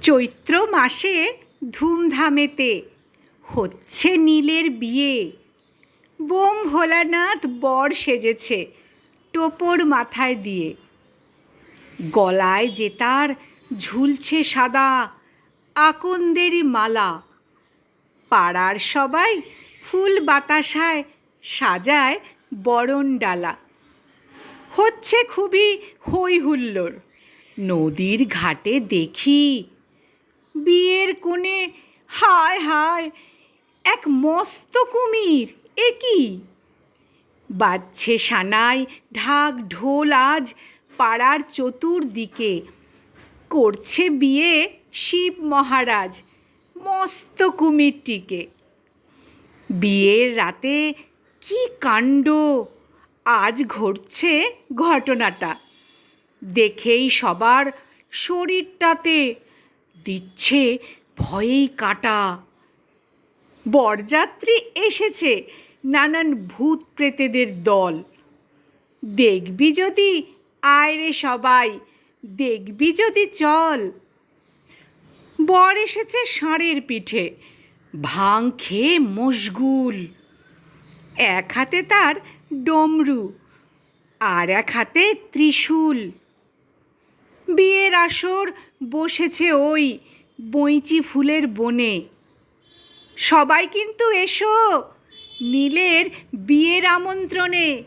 চৈত্র মাসে ধুমধামেতে হচ্ছে নীলের বিয়ে। বোম ভোলানাথ বর সেজেছে টোপর মাথায় দিয়ে। গলায় যে তার ঝুলছে সাদা আকন্দেরই মালা। পাড়ার সবাই ফুল বাতাসায় সাজায় বরণ ডালা। হচ্ছে খুবই হই হুল্লোড়। নদীর ঘাটে দেখি বিয়ের কোণে হায় হায় এক মস্ত কুমির। এ কি! বাজছে সানাই ঢাক ঢোল আজ পাড়ার চতুর্দিকে। করছে বিয়ে শিব মহারাজ মস্ত কুমিরটিকে। বিয়ের রাতে কি কাণ্ড আজ ঘটছে ঘটনাটা। দেখেই সবার শরীরটাতে দিচ্ছে ভয়েই কাটা। বরযাত্রী এসেছে নানান ভূত প্রেতেদের দল। দেখবি যদি আয় রে সবাই, দেখবি যদি চল। বর এসেছে ষাঁড়ের পিঠে, ভাং খেয়ে মশগুল। এক হাতে তার ডমরু আর এক হাতে ত্রিশূল। বিয়ের আসর বসেছে ওই বইঁচি ফুলের বনে। সবাই কিন্তু এসো নীলের বিয়ের আমন্ত্রণে।